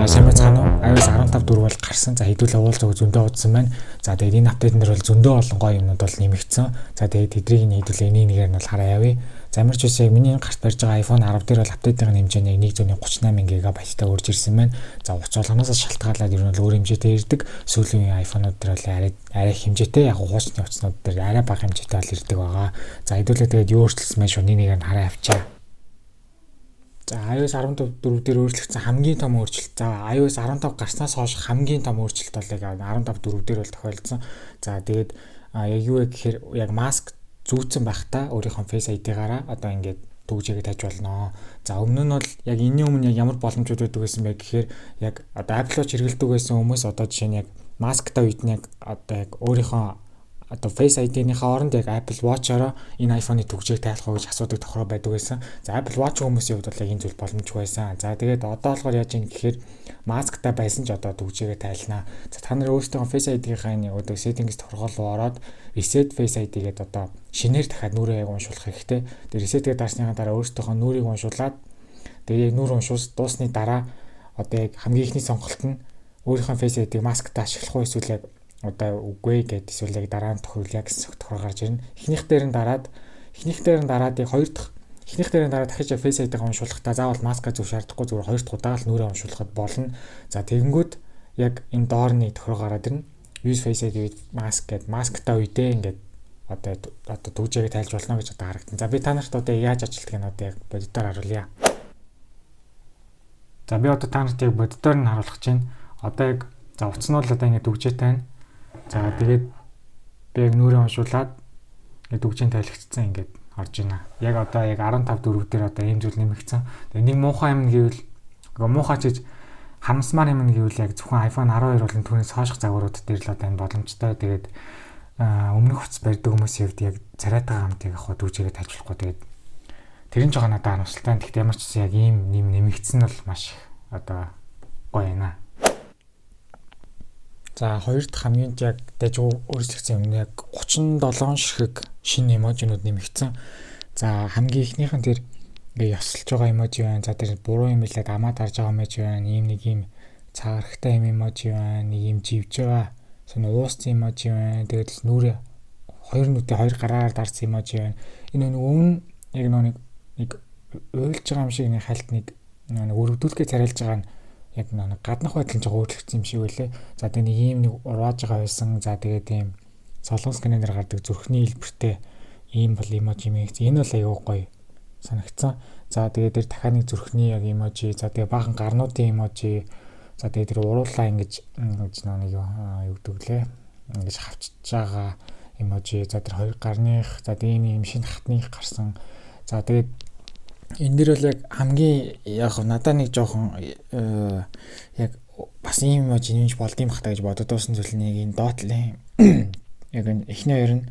Сайн байцгаана уу? iOS 15 4 бол гарсан. За хэдүүлээ уулзаг зөндөө удсан байна. За тэгээд энэ апдейтн дээр бол зөндөө олон гоё юмнууд бол нэмэгдсэн. За тэгээд тэдрийг нь хэдүүлээ энийг нэгээр нь бол хараа явъя. За ямар ч үсэг миний гарт барьж байгаа iPhone 10 дээр бол апдейтын хэмжээний 1.38 ГБ-тай урьж ирсэн байна. За уц болгоноос шалтгаалаад ер нь өөр хэмжээтэй ирдэг. Сүүлийн iPhone-ууд дээр бол арай хэмжээтэй яг хуучны утаснууд дээр арай бага хэмжээтэй бол ирдэг байгаа. За хэдүүлээ тэгээд юу өөрчлөсөн бэ шүү нэгээр нь хараа явчаа. За iOS 14 дээр өөрчлөгдсөн хамгийн том өөрчлөлт. За iOS 15 гарснаас хойш хамгийн том өөрчлөлт бол яг 15 4 дээр бол тохиолдсон. За тэгээд яг юу вэ гэхээр яг маск зүүцэн байхдаа өөрийнхөө Face ID-гаараа одоо ингээд төгжээгээ тавьж болно. За өмнө нь бол яг энэний өмнө яг ямар боломжууд байдаг гэсэн бэ гэхээр яг одоо Apple Watch хэрэглэдэг байсан хүмүүс одоо жишээ нь яг масктай үед нь яг одоо яг өөрийнхөө одоо Face ID-ийнхээ оронд яг Apple Watch-ороо энэ iPhone-ы төгжээг тайлах уу гэж асуудаг тохироо байдаг байсан. За Apple Watch хүмүүсийн хувьд бол яг энэ зүйл боломжгүй байсан. За тэгээд одоо болохоор яаж юм гэхээр масктай байсан ч одоо төгжээгээ тайлнаа. За та нар өөрсдөө Face ID-ийнхаа одоо settings тохиргол ороод reset Face ID гэдэг одоо шинээр дахиад нүрээ яг уншуулах хэрэгтэй. Тэгээд reset-гээ даасныхаа дараа өөрсдөө нүрийг уншуулад тэгээд яг нүр уншуус дуусны дараа одоо яг хамгийн ихний сонголт нь өөрийнхөө Face ID-г масктай ашиглах уу эсвэл яг одоо үгүй гэдэг эсвэл яг дараа нь тохируулъя гэсэн тохиол гарч ирнэ. Эхнийх дээр нь дараад яг хоёр дахь эхнийх дээр нь дараа дахиж Face ID-г уншуулахдаа заавал маска зөв шаардахгүй зүгээр хоёр дахь удаа л нүрээ уншуулахад болно. За тэгэнгүүт яг энэ доорны тохиол гараад ирнэ. Use Face ID with mask гэдэг масктай үедээ ингээд одоо төгжээгээ тайлж болно гэж одоо харагдана. За би та нарт одоо яаж ажилтдаг нь одоо яг бодитоор харуулъя. За би одоо та нарт яг бодитоор нь харуулах чинь одоо яг за утас нь бол одоо ингээд төгжээтэй байна. За тэгээд би яг нүрээ уншуулад ингээд төгжийн тайлгдсан ингээд орж байна. Яг одоо яг 15 4 дээр одоо ийм зүйл нэмэгдсэн. Тэгээд нэг муухай юм гэвэл муухай чиж харамсмаар юм гэвэл яг зөвхөн iPhone 12 болон түүнээс хойших загварууд дээр л одоо энэ боломжтой. Тэгээд өмнөх утас барьдаг хүмүүсийн хувьд яг царайтаа хамт яг хаа төгжээгээ тайлбарлахгүй. Тэгээд тэр нь жоохон надад харамсалтай. Гэхдээ ямар ч гэсэн яг ийм нэмэгдсэн нь бол маш одоо гоё байна. За хоёр дахь хамгийн яг дайгуу өөрчлөгдсөн юм яг 37 ширхэг шинэ эможинууд нэмэгдсэн. За хамгийн ихнийх нь тэр ингээ ёслж байгаа эможи байна. За тэр буруу юм хэлээд амаа дарж байгаа эможи байна. Ийм нэг юм цаарахтай юм эможи байна. Нэг юм живж байгаа. Сони ууссан эможи байна. Тэгээд л нүрээ хоёр нүдээ хоёр гараар дарсан эможи байна. Энэ нэг өмнө яг нэг уйлж байгаа юм шиг нэг хальт нэг өргөдүүлэхээ царайлж байгаа нь яг нэг гаднах байдлын жоо өөрчлөгдсөн юм шиг байлээ. За тэгээ нэг ийм нэг урвааж байгаа байсан. За тэгээ тийм солонгос киноноор гардаг зүрхний хэлбэртэй ийм бол эможи мэгц. Энэ бол аюу гоё санагдсан. За тэгээ дээр дахиад нэг зүрхний яг эможи. За тэгээ баахан гарнуудын эможи. За тэгээ тэр уруулаа ингэж нэг юу гэдэг лээ. Ингэж хавчиж байгаа эможи. За тэр хоёр гарных. За тэгээ ийм шинэ хатных гарсан. За тэгээ энэ дэр бол яг хамгийн яг надад нэг жоохон яг бас ийм эможи нэмж болдгийм бах та гэж бодод дуусан зүйл нэг энэ доотлын яг эхний хоёр нь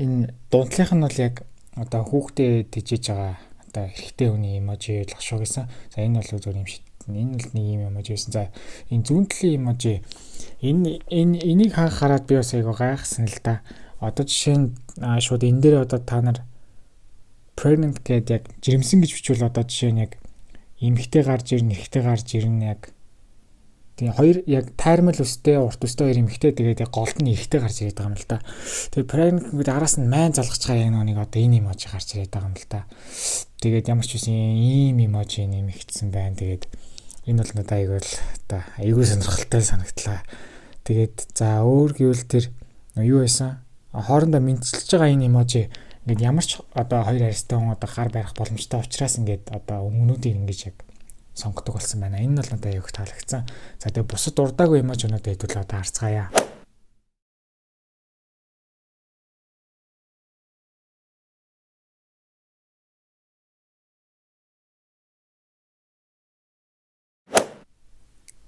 энэ дунтлынх нь бол яг одоо хүүхдээ тэжээж байгаа одоо эрэгтэй хүний эможи л шүү гэсэн. За энэ бол зөв юм шиг. Энэ л нэг ийм эможи байсан. За энэ зүүн талын эможи энийг хараад би бас айгу гайхсан л да. Одоо жишээ нь шууд энэ дээр одоо та нар pregnant гэдэг яг жирэмсэн гэж бичвэл одоо жишээ нь яг эмэгтэй гарч ирнэ, эрэгтэй гарч ирнэ яг тэгээ хоёр яг тайрмал өстэй, урт өстэй хоёр эмэгтэй тэгээд яг голд нь эрэгтэй гарч ирээд байгаа юм л да. Тэгээ pregnant гэдэг араас нь майн залгаж байгаа яг нэг одоо энэ эможи гарч ирээд байгаа юм л да. Тэгээд ямар ч үсэн ийм эможи нэмэгдсэн байна. Тэгээд энэ бол надад айгүй сонирхолтой санагдлаа. Тэгээд за өөр гэвэл тэр юу байсан? Хоорондоо мэдчилж байгаа энэ эможи ингээд ямар ч одоо хоёр арьстай хүн одоо гар барих боломжтой учраас ингээд одоо өмнүүдийг ингэж яг сонгодог болсон байна. Энэ нь бол надад аяг таалагдсан. За тэгээ бусад урдаагүй эможинууд хэдүүл одоо харцгаая.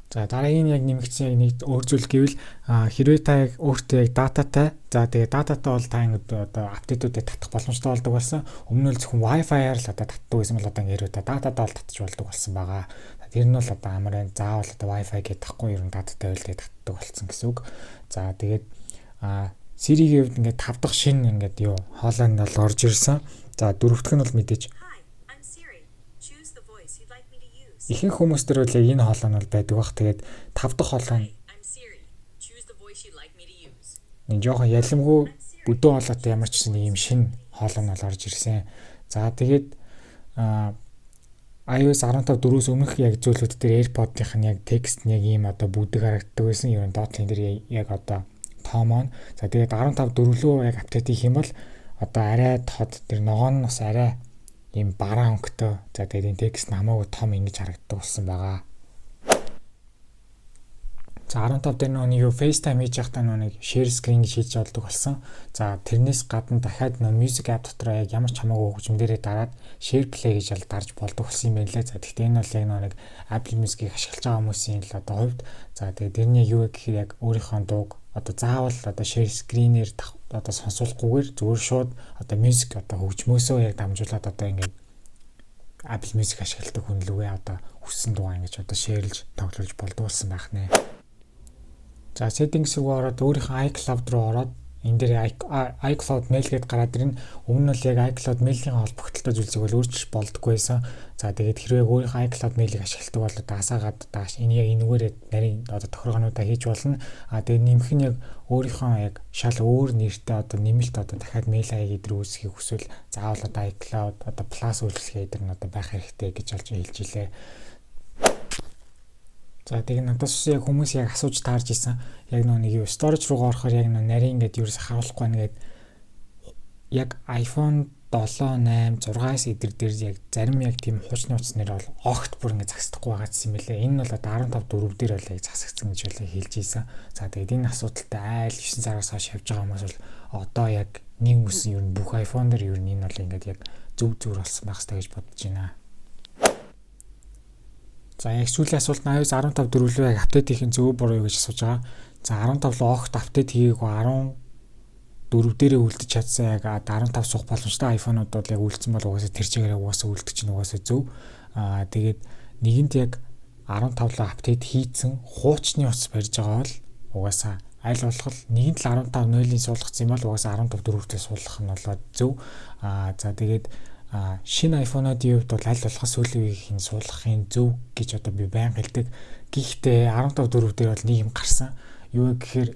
За дараагийн яг нэмэгдсэн яг нэг өөр зүйл гэвэл хэрвээ та яг өөртөө яг дататай за тэгээ дататай бол та ингээд одоо апдейтүүдэд татах боломжтой болдог болсон. Өмнө нь зөвхөн Wi-Fi-аар л одоо татдаг байсан бол одоо хэрвээ та дататай бол татчих болдог болсон байгаа. Тэр нь бол одоо амар заавал одоо Wi-Fi гэж тахгүй ер нь дататай байлдээ татдаг болсон гэсэн үг. За тэгээд Siri-ийн хувьд ингээд 5 дахь шинэ ингээд юу хоолойнд бол орж ирсэн. За дөрөвдөх нь бол мэдээж Ихэнх хүмүүс төр бол яг энэ хоолой нь бол байдаг бах. Тэгээд 5 дахь хоолой нь нэг жоохон ялимгүй бүдүүн хоолойтой ямар ч гэсэн нэг юм шинэ хоолой нь бол орж ирсэн. За тэгээд iOS 15 4-өөс өмнөх яг зүйлүүд дээр AirPod-ийнх нь яг текст нь яг ийм одоо бүдэг харагддаг байсан. Ер нь доотлын дээр яг одоо тоомон. За тэгээд 15 4 рүү яг апдейт хийх юм бол одоо арай тод тэр ногоон нь бас арай ийм бараа өнгөтэй. За тэгээд энэ текст нь хамаагүй том ингэж харагддаг болсон байгаа. За 15 дээр нэг FaceTime хийж байхдаа нэг share screen гэж хийж болдог болсон. За тэрнээс гадна дахиад music app дотроо яг ямар ч хамаагүй хөгжмөдөрөө дараад share play гэж дарж болдог болсон юм байна лээ. За гэхдээ энэ бол яг нэг Apple Music-ийг ашиглаж байгаа хүмүүсийн л одоо хувьд за тэгээд тэрний юу гэхээр яг өөрийнхөө дууг одоо заавал одоо share screen-ээр одоо сонсуулахгүйгээр зүгээр шууд одоо music одоо хөгжмөөсөө яг дамжуулаад одоо ингээд Apple Music ашигладаг хүн лүгээ одоо хүссэн дуугаа ингэж одоо share-лж тоглуулж болдог болсон байх нэ. За settings руу ороод өөрийнхөө iCloud руу ороод энэ дээр iCloud mail гэдээ гараад ирнэ. Өмнө нь л яг iCloud mail-ийн холбогдлолтой зүйлсийг бол өөрчилж болдоггүй байсан. За тэгээд хэрвээ өөрийнхөө iCloud mail-ийг ашигладаг бол даасаагаад дааш энэ яг энэгээр нарийн одоо тохиргоонуудаа хийж болно. Тэгээд нэмэх нь яг өөрийнхөө яг шал өөр нэртэй одоо нэмэлт одоо дахиад mail ID дээр үүсгэхийг хүсвэл заавал одоо iCloud одоо Plus үйлчлэгээ дээр нь одоо байх хэрэгтэй гэж олж хэлж илээ. За тэгээд надаас яг хүмүүс яг асууж таарж исэн. Яг нэг юу storage руу орохоор яг нарийн ингээд юус харуулахгүй нэгээд яг iPhone 7, 8, 6-аас идэр дээр яг зарим яг тийм хуучны утаснаар бол огт бүр ингээд загсдахгүй байгаа гэсэн юм лээ. Энэ нь бол 15 4 дээр бол яг засагдсан гэж бол хэлж ийсэн. За тэгээд энэ асуудалтай айл 9 сараас хойш явж байгаа хүмүүс бол одоо яг нэг хүмүүс ер нь бүх iPhone дээр ер нь энэ бол ингээд яг зөв болсон байх хэрэгтэй гэж бодож байна. За яг сүүлийн асуулт нь iOS 15 4 яг апдейт хийх нь зөв буруу юу гэж асууж байгаа. За 15 руу огт апдейт хийгээгүй 14 дээрээ үлдэж чадсан яг 15 суух боломжтой iPhone-ууд бол яг үлдсэн бол угаасаа тэр чигээрээ угаасаа үлдэх чинь угаасаа зөв. Тэгээд нэгэнт яг 15 руу апдейт хийцэн хуучны утас барьж байгаа бол угаасаа аль болох нэгэнт л 15 0-ийн суулгацсан юм бол угаасаа 15 4-тэй суулгах нь болоод зөв. За тэгээд шинэ iPhone-уудын хувьд бол аль болох сүүлийн үеийн суулгахын зөв гэж одоо би байнга хэлдэг. Гэхдээ 15 4 дээр бол нэг юм гарсан. Юу гэхээр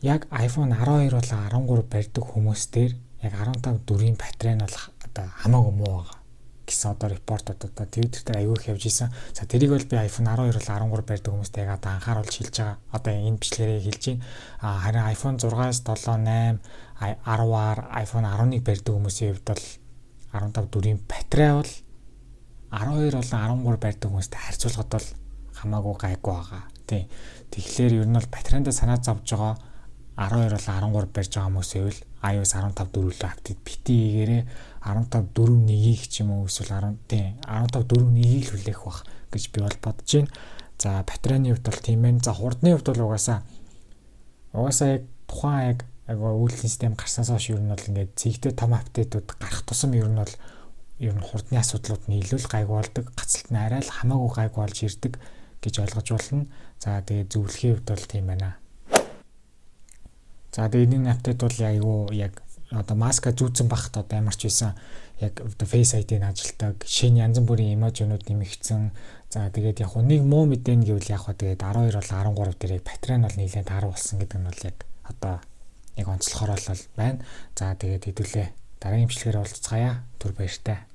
яг iPhone 12 бол 13 барьдаг хүмүүс дээр яг 15 4-ийн батарей нь бол одоо хамаагүй муу байгаа гэсэн одоо репортууд одоо Twitter дээр аягүй их явж исэн. За тэрийг бол би iPhone 12 бол 13 барьдаг хүмүүстэй яг одоо анхааруулж хэлж байгаа. Одоо энэ бичлэгээрээ хэлж байна. Харин iPhone 6-аас 7, 8, 10-аар iPhone 11 барьдаг хүмүүсийн хувьд бол 15 4-ийн батарей бол 12 болон 13 барьдаг хүмүүстэй харьцуулахад бол хамаагүй гайгүй байгаа. Тийм. Тэгэхээр ер нь бол батарейндаа санаа зовж байгаа 12 бол 13 барьж байгаа хүмүүсээ бол iOS 15 4-ийг апдейт битгийгээрээ 15 4.1-ийг ч юм уу эсвэл 15 4.1-ийг л хүлээх бах гэж би бол бодож байна. За батарейны хувьд бол тийм байна. За хурдны хувьд бол угаасаа яг тухайн яг үйлдэл систем гарснаас хойш ер нь бол ингээд цэгтэй том апдейтууд гарах тусам ер нь хурдны асуудлууд нь илүү л гайгүй болдог. Гацалт нь арай л хамаагүй гайгүй болж ирдэг гэж ойлгож болно. За тэгээ зөвлөхийн хувьд бол тийм байна. За тэгээ энэ апдейт бол яг одоо маска зүүцэн багт одоо ямар ч байсан яг одоо Face ID-г ажилтдаг шинэ янз бүрийн эможинууд нэмэгдсэн. За тэгээд яг нэг муу мэдэн гэвэл яг тэгээд 12 бол 13 дээр батарей нь бол нэлээд 10 болсон гэдэг нь бол яг одоо яг онцлохоор бол байна. За тэгээд хэдүүлээ дараагийн бичлэгээр уулзцаая. Түр баяртай.